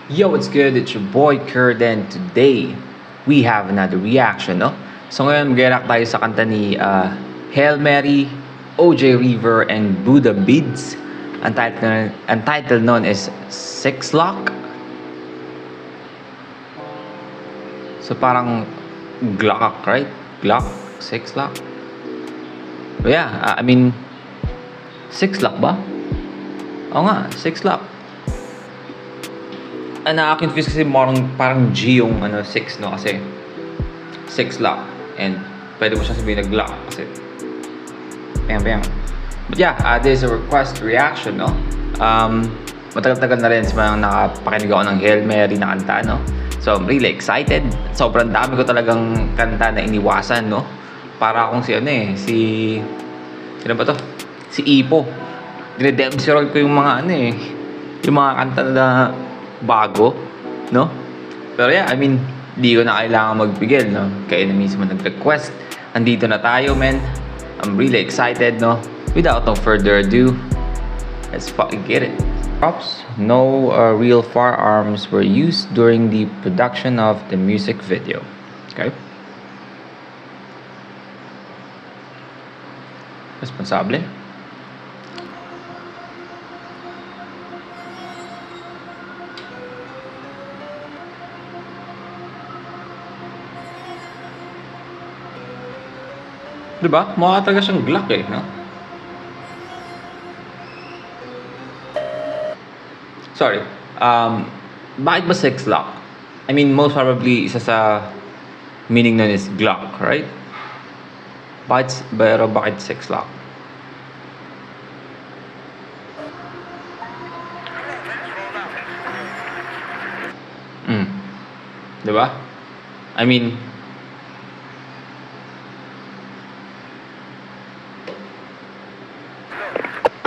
Yo, what's good? It's your boy Kurt, and today we have another reaction, no? So ngayon mag-react tayo sa kanta ni Hail Mary, OJ River, and Buddha Beats. Ang title nun is Six Lock. So parang Glock, right? Glock? Six Lock? But yeah, I mean, Six Lock ba? Oo nga, Six Lock. Nakaka-confuse kasi parang G yung 6, no? Kasi 6 lock. And pwede mo siya sabihin na Glock kasi bam. But yeah, this is a request reaction, no? Matagal-tagal na rin sa nakapakinig ako ng Hail Mary na kanta, no? So I'm really excited. Sobrang dami ko talagang kanta na iniwasan, no? Para akong sino ba to? Si Ipo. Dinedemsirol ko yung mga yung mga kanta na bago, no? Pero yeah, I mean, di ko na kailangan magpigil, no? Kaya na mismo nag-request. Andito na tayo, man. I'm really excited, no? Without no further ado, let's fucking get it. Props, no real firearms were used during the production of the music video. Okay? Responsable. Diba? Mukha talaga siyang Glock no? Sorry. Bakit ba Six Lock? I mean, most probably, isa sa meaning nun is Glock, right? Bakit Six Lock? Diba? I mean,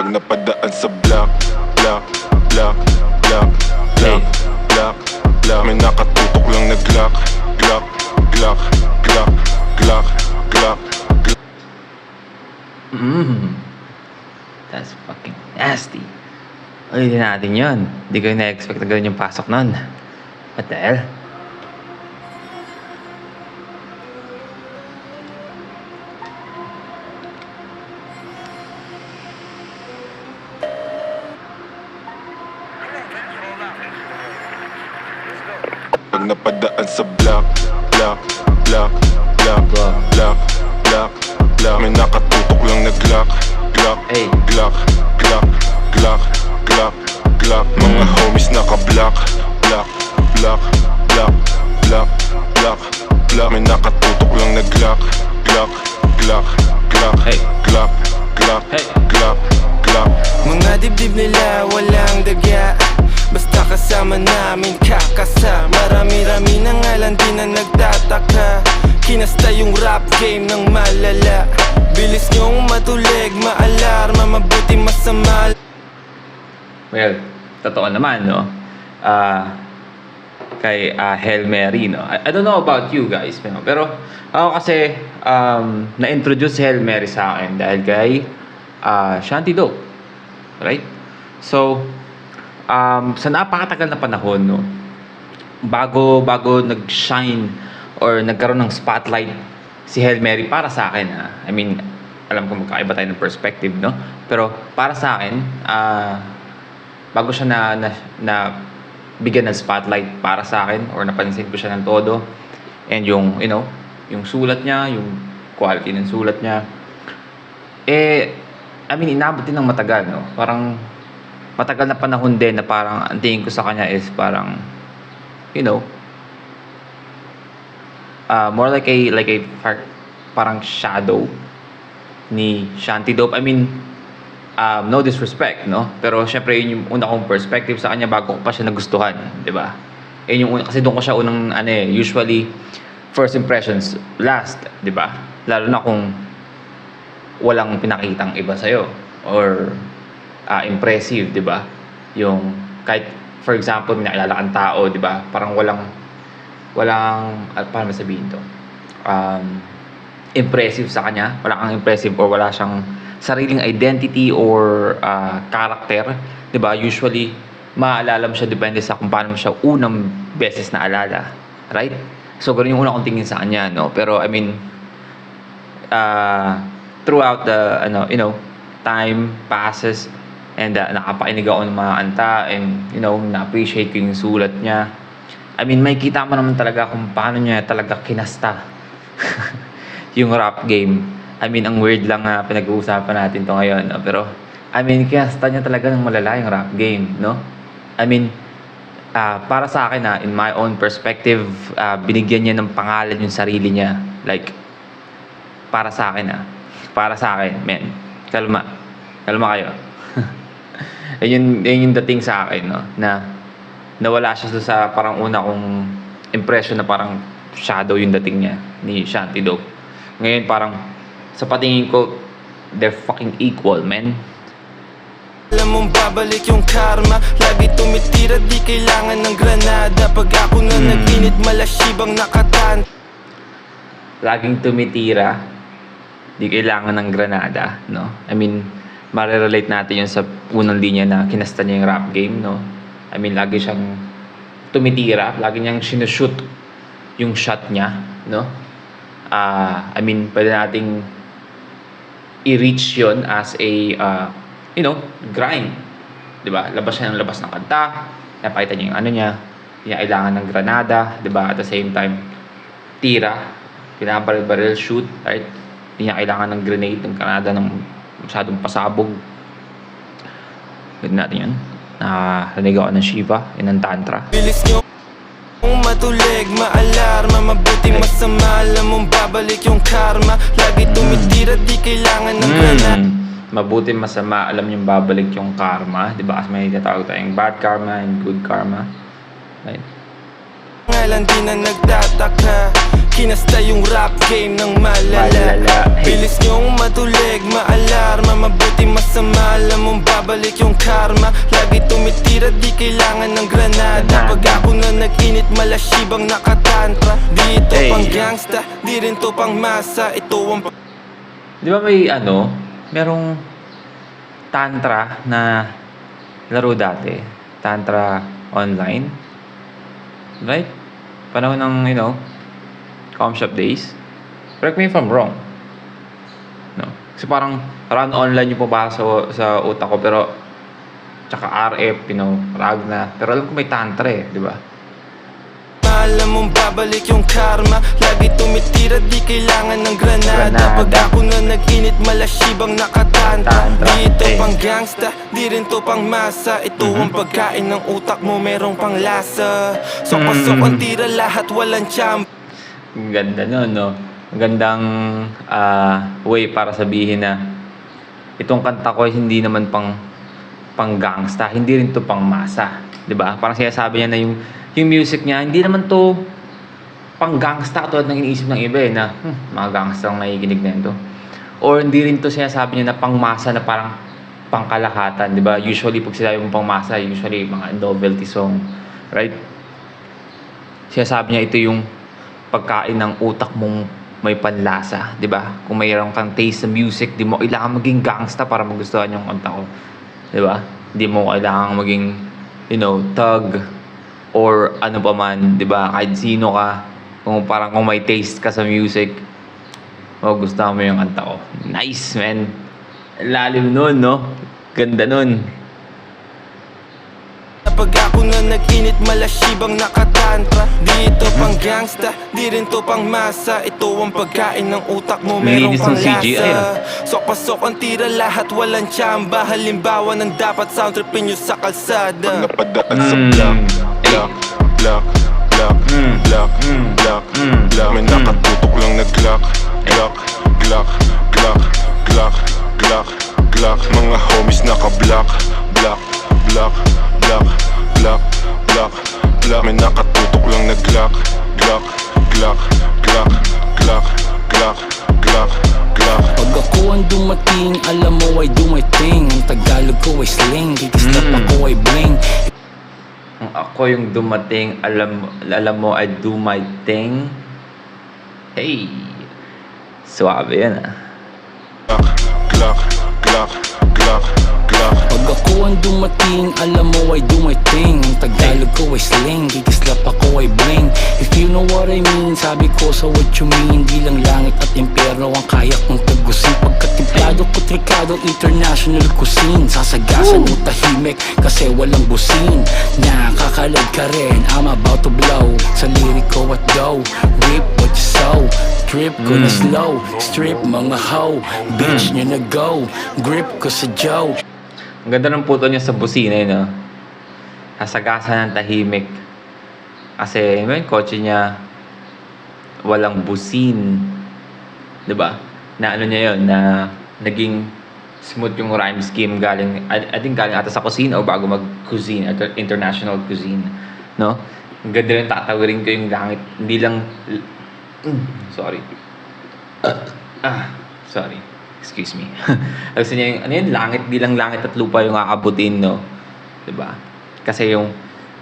pag napadaan sa block, may nakatutok lang na Glock. That's fucking nasty. Ulitin natin yun. Hindi ko na-expect na gawin yung pasok nun. What the hell? Pag napadaan sa block, may nakatutok lang na Glock. Mga homies naka-block, may nakatutok lang na Glock. Mga dibdib nila walang daga, basta kasama namin kakasa. Marami-rami na nga lang di na nagtataka. Kinasta yung rap game ng malala. Bilis nyong matulig, maalarma, mabuti masama. Well, totoo naman, no? Kay Hail Mary, no? I don't know about you guys, pero ako kasi na-introduce si Hail Mary sa akin dahil kay Shanty Dope, right? So, sa napakatagal na panahon, no? Bago nag-shine or nagkaroon ng spotlight si Hail Mary para sa akin, I mean, alam ko magkaiba tayo ng perspective, no? Pero para sa akin, bago siya na bigyan ng spotlight para sa akin or napansin ko siya ng todo, and yung yung sulat niya, yung quality ng sulat niya, I mean, inabot din ng matagal, no? Parang matagal na panahon din na parang ang tingin ko sa kanya is parang more like a parang shadow ni Shanty Dope. I mean, no disrespect, no? Pero syempre yun yung una kong perspective sa kanya bago ko pa siya nagustuhan, 'di ba? Yun yung kasi doon ko siya unang usually first impressions last, 'di ba? Lalo na kung walang pinakitang iba sa'yo or impressive, 'di ba? Yung kahit for example may nakilala kang tao, 'di ba? Parang walang paano sabihin to? Impressive sa kanya, wala kang impressive or wala siyang sariling identity or character, 'di ba? Usually maaalala mo siya depende sa kung paano mo siya unang beses na alala. Right? So, ganun yung una kong tingin sa kanya, no? Pero, I mean, throughout the, time passes and nakapakinig ako ng mga kanta and, na-appreciate ko yung sulat niya. I mean, may kita mo naman talaga kung paano niya talaga kinasta yung rap game. I mean, ang weird lang na pinag-uusapan natin to ngayon, no? Pero, I mean, kinasta niya talaga ng malala yung rap game, no? I mean, para sa akin, in my own perspective, binigyan niya ng pangalan yung sarili niya. Like, para sa akin, para sa akin, men. Kalma kayo. yun yung dating sa akin, no? Na nawala siya sa parang una kong impression na parang shadow yung dating niya ni Shanty Dope. Ngayon parang sa patingin ko, they're fucking equal, man. Alam mong babalik yung karma, lagi tumitira, di kailangan ng granada. Pag ako na nag-init, malasibang nakatan. Laging tumitira, di kailangan ng granada, no? I mean, marirelate natin yun sa unang linya na kinasta niya yung rap game, no? I mean, lagi siyang tumitira, lagi niyang sinushoot yung shot niya, no? I mean, pwede nating i-reach yun as a, grind. Diba? Labas siya ng labas ng kanta, napakita niya yung ano niya, hindi niya kailangan ng granada, diba? At the same time, tira, pinabaril-baril, shoot, right? Hindi niya kailangan ng grenade, ng granada, ng masyadong pasabog. Pwede natin yun. Narinig ako ng Shiva, yun ang Tantra. Bilis niyo matulig, maalarma, mabuti masama. Alam mong babalik yung karma, lagi tumitira, di kailangan ng granada. Mabuti masama, alam niyong babalik yung karma. Diba? Kasi may tatawag tayong bad karma and good karma. Right? Ngalan di na nagtataka, kinasta yung rap game ng malala. Bilis niyong matulig, maalarma, mabuti masama. Alam mong babalik yung karma, lagi tumitira, di kailangan ng granada. Pag ako na nag-init, malasibang nakatantra. Di ito pang gangsta, di rin to pang masa. Ito ang Di ba may merong Tantra na laro dati? Tantra online? Right? Panahon ng, com shop days. Correct me if I'm wrong. No? Kasi parang online yung pabasa sa utak ko, pero tsaka RF, Ragna. Pero alam ko may Tantra di ba? alam mong babalik yung karma, lagi tumitira, di kailangan ng granada. Pag ako na nag-init, malasibang nakatanta. Di ito pang gangsta, di rin to pang masa. Ito ang pagkain ng utak mo, merong pang lasa. So pasok ang tira, lahat walang champ. Ganda nun, no? Gandang way para sabihin na itong kanta ko hindi naman pang gangsta, hindi rin to pang masa, 'di ba? Parang sinasabi niya na yung music niya hindi naman to pang gangsta tulad ng iniisip ng iba na mga gangsta ang nakikinig na ito. Or hindi rin to sinasabi niya na pang masa na parang pangkalahatan, 'di ba? Usually pag sinabi mo pang masa, usually mga novelty song, right? Sinasabi niya ito yung pagkain ng utak mong may panlasa, 'di ba? Kung mayroon kang taste sa music, di mo kailangan maging gangsta para magustuhan yung kanta ko. 'Di ba? Di mo kailangan maging, thug or ano pa man, 'di ba? Kahit sino ka, kung may taste ka sa music, magugustuhan mo yung kanta ko. Nice, man. Lalim nun, no? Ganda nun. Pag ako na nag-init, malasibang nakatantra. Di ito pang gangsta, di rin to pang masa. Ito ang pagkain ng utak mo, merong Linis pang ng CGI, lasa. Sok-pasok ang tira, lahat walang tsamba. Halimbawa ng dapat sound tripin nyo sa kalsada. Napadaan sa block, block, block, block, block, block, block. May nakatutok lang na Glock, Glock, Glock, Glock, Glock, Glock, Glock. Mga homies naka-block, block, block, block, block, block, block. May nakatutok lang na Glock, Glock, Glock, Glock, Glock, Glock, Glock, Glock. Pag ako ang dumating, alam mo I do my thing. Ang Tagalog ko ay sling, kikistap ako ay bling. Kung ako yung dumating, alam mo, I do my thing. Hey, suabe yan Glock, Glock, Glock, Glock, Glock. Pag ako ang dumating, alam mo I do my thing. Ang Tagalog ko ay sling, kikislap ako ay bling. If you know what I mean, sabi ko sa what you mean. Di lang langit at impyerno ang kaya kong tagusin. Pagkatimplado ko trikado, international cuisine. Sasagasan mo tahimik kasi walang busin. Nakakalag ka rin, I'm about to blow. Sa lirik ko at go, rip what you sow. Trip ko na slow, strip mga hoe. Bitch nyo na go, grip ko sa Joe. Ang ganda ng puto niya sa busina yun, no? Hasagasan ng tahimik. Kasi yung kotse niya, walang busin. Diba? Na ano niya yun, na naging smooth yung rhyme scheme galing, I think galing ata sa cuisine o bago mag-cuisine, international cuisine. No? Ang ganda rin tatawirin ko yung langit. Hindi lang, sorry. Sorry. Excuse me. Gusto niya yung, ano yun, langit, di lang langit at lupa yung aabutin, no? Diba? Kasi yung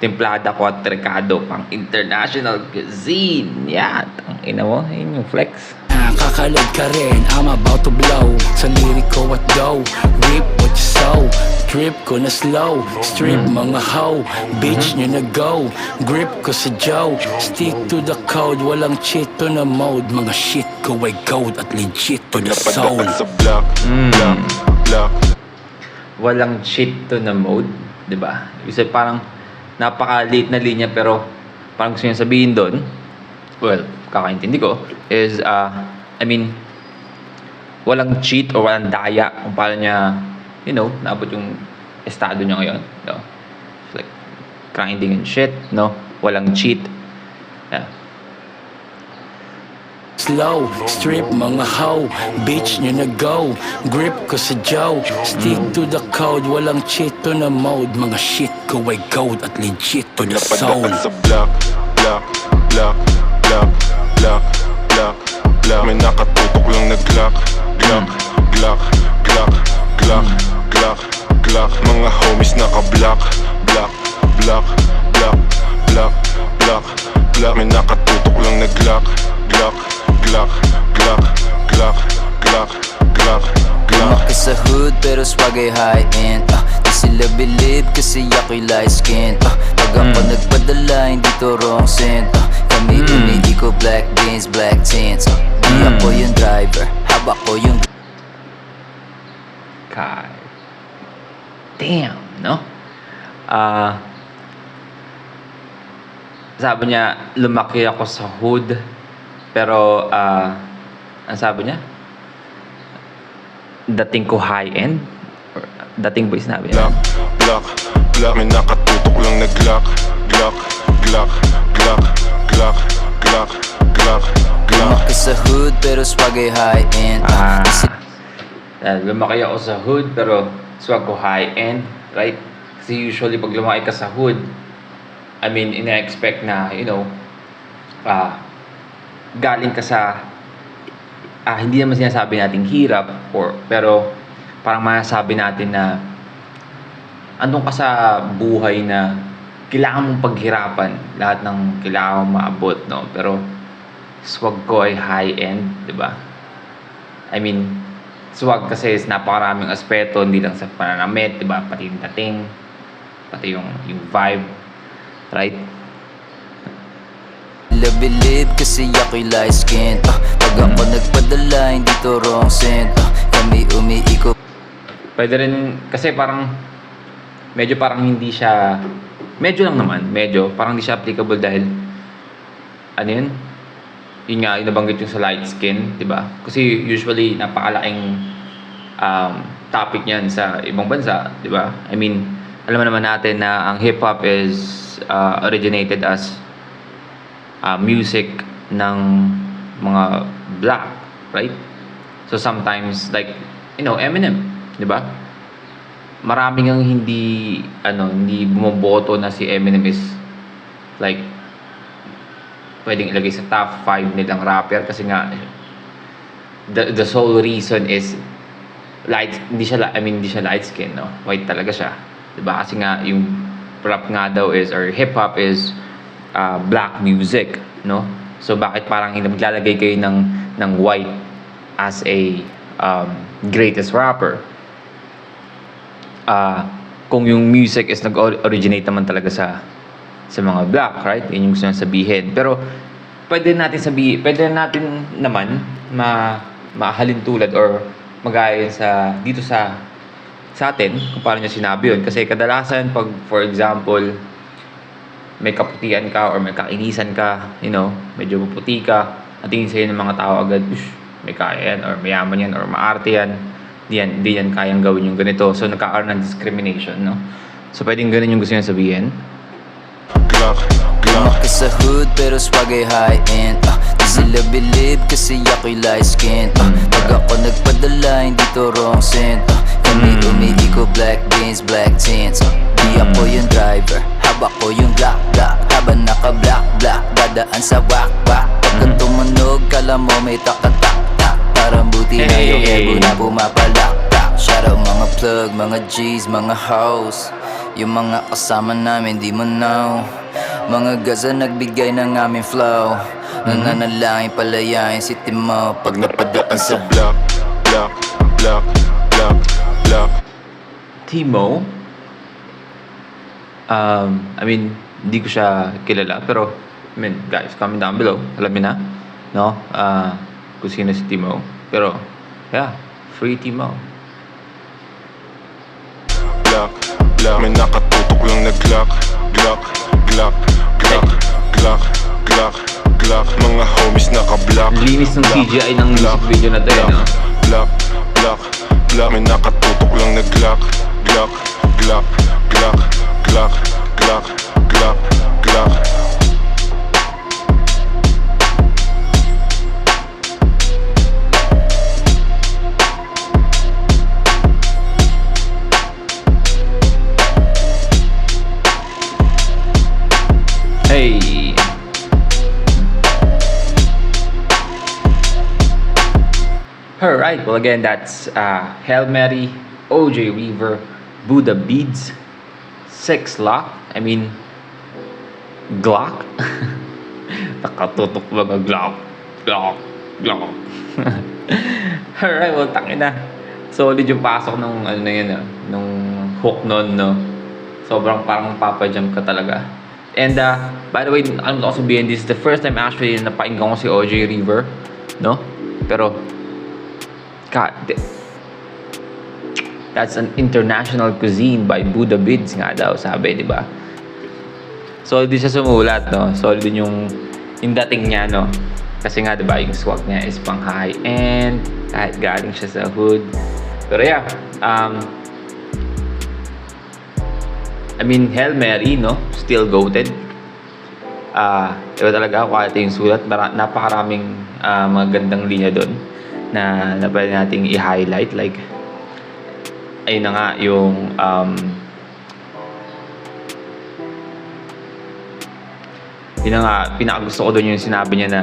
templada ko at tricado pang international cuisine. Yan. Ang ina mo, yun yung flex. Nakakalag ka rin, I'm about to blow. Sa lirik ko at go, rip what you sow. Trip ko na slow, strip mga hoe. Bitch nyo na go, grip ko sa Joe. Stick to the code, walang cheat to na mode. Mga shit ko ay gold at legit to the soul. Napadaan sa block, block, block. Walang cheat to na mode, 'di ba? Kasi parang napaka-late na linya pero parang gusto niya sabihin doon, well, kakaintindi ko is I mean walang cheat or walang daya kung paano niya, you know, naabot yung estado niya ngayon, no? It's like grinding and shit, no? Walang cheat. Yeah. Slow, strip mga hoe. Bitch nyo na go, grip ko sa Joe. Stick to the code, walang cheat to na mode. Mga shit ko ay gold at legit to the soul. Napadaan sa block, block, block, block, block, block, block. May nakatutok lang na glock, glock, glock, glock, glock, glock, glock. Mga homies naka-block, block, block, block, block, block, block. May nakatutok lang na glock, glock, glock, glock, glock, glock, glock, glock. Lumaki sa hood pero swag ay high-end Di sila believe kasi ako'y light skin Pag ako nagpadala hindi to wrong scent Kami umiiko black beans, black tints Di ako yung driver, haba ko yung God damn, no? Sabi niya, lumaki ako sa hood. Pero, ang sabi niya? Dating ko high-end? Or, dating ba yung sinabi niya? Glock, glock, glock. May nakatutok lang na glock, glock, glock, glock, glock, glock, glock, glock. Lumaki sa hood pero swag ay high-end Lumaki ako sa hood pero swag ko high-end, right? Kasi usually pag lumaki ka sa hood, I mean, ina-expect na, you know, galing ka sa, hindi naman sinasabi nating hirap, pero parang masasabi natin na andun ka sa buhay na kailangan mong paghirapan lahat ng kailangan mong maabot, no? Pero swag ko ay high-end, di ba? I mean, swag kasi is napakaraming aspeto, hindi lang sa pananamit, di ba? Pati yung dating, pati yung vibe, right? Sila believe kasi ako'y light skin Pag ako nagpadala hindi to wrong scent Kami umiiko Pwede rin, kasi parang medyo parang hindi siya, medyo lang naman, medyo parang hindi siya applicable dahil ano yun? Yun nga, nabanggit yung sa light skin, di ba? Kasi usually napakalaking topic niyan sa ibang bansa, di ba? I mean, alam naman natin na ang hip-hop is originated as music ng mga black, right? So sometimes like, you know, Eminem, di ba? Maraming ang hindi bumoboto na si Eminem is like pwedeng ilagay sa top 5 nilang rapper kasi nga the sole reason is hindi siya light skin, no? White talaga siya, 'di ba? Kasi nga yung rap nga daw is, or hip hop is black music, no? So bakit parang maglalagay kayo ng white as a greatest rapper? kung yung music is nag-originate naman talaga sa mga black, right? Yun yung gusto nang sabihin. Pero pwede natin naman mahalin tulad or magayon dito sa atin kung paano niya sinabi yun. Kasi kadalasan pag, for example, may kaputian ka or may kainisan ka, medyo maputi ka, at tingin sa'yo ng mga tao agad, may kaya yan, or mayaman yan, or maarte yan, di yan kayang gawin yung ganito. So nagkakaroon ng discrimination, no? So pwedeng ganun yung gusto niya sabihin. Lumaki sa hood pero swag ay high-end Di sila believe kasi ako'y light skin Pag ako nagpadala hindi to wrong scent Kami umiiko black beans, black tints Di ako yung driver, haba ko yung black Habang naka-black, dadaan sa wak-wak Pagka tumunog, kala mo may takatak-tak Parang buti na yung ego na pumapalak-tak Shout out mga plug, mga G's, mga hoes Yung mga kasama namin di mo know Mga gaza nagbigay ng aming flow Nananalangin palayain si Timo Pag napadaan sa Black Timo, I mean, hindi ko siya kilala, pero I mean, guys, comment down below, alam niyo na, no? Kung sino si Timo. Pero, yeah, free Timo. Black May nakatutok lang na Glock Mga homies naka-black Linis ng CGI ng music video na to, no? Black May nakatutok lang na Glock Hey! Alright, well again, that's Hail Mary, OJ Reaver, Buddha Beads, 6 Lock, I mean, Glock. Nakatutok mga Glock. Alright, well, tangina. Solid yung pasok nung nung hook nun, no? Sobrang parang papajump ka talaga. And by the way, I'm also sabihin, this is the first time actually na napakinggan ko si OJ Reaver, no? Pero God, that's an international cuisine by Buddha Beads nga daw, sabi, di ba? Solid din siya sumulat, no? Solid din yung dating niya, no? Kasi nga, di ba, yung swag niya is pang high-end, kahit galing siya sa hood. Pero yeah, I mean, Hail Mary, no? Still goated. Iba talaga, quality yung sulat. Napakaraming mga gandang linya doon na pwede nating i-highlight. Like, ayun na nga, yung yun na nga, pinakagusto ko doon yung sinabi niya na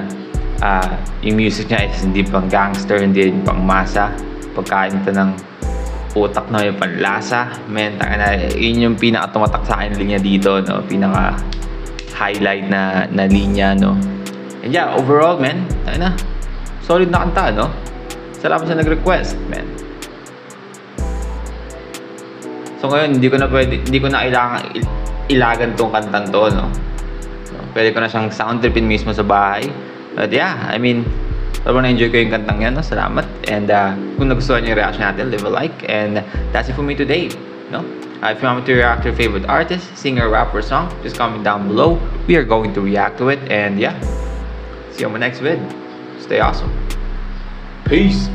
yung music niya is hindi pang gangster, hindi pang masa. Pagkain ito ng utak na yung panlasa. Men, yun yung pinaka-tumatak sa akin linya dito, no? Pinaka-highlight na linya, no? And yeah, overall, men, solid na kanta, no? Salamat sa nag-request, men. So ngayon, hindi ko na kailangan ilagan tong kantang to, no? Pwede ko na siyang sound tripin mismo sa bahay. But yeah, I mean, sobrang na-enjoy ko yung kantang yan, no? Salamat. And kung nagustuhan niyo yung reaction natin, leave a like. And that's it for me today, no? If you want me to react to your favorite artist, singer, rapper, song, just comment down below. We are going to react to it. And yeah, see you on my next vid. Stay awesome. Peace.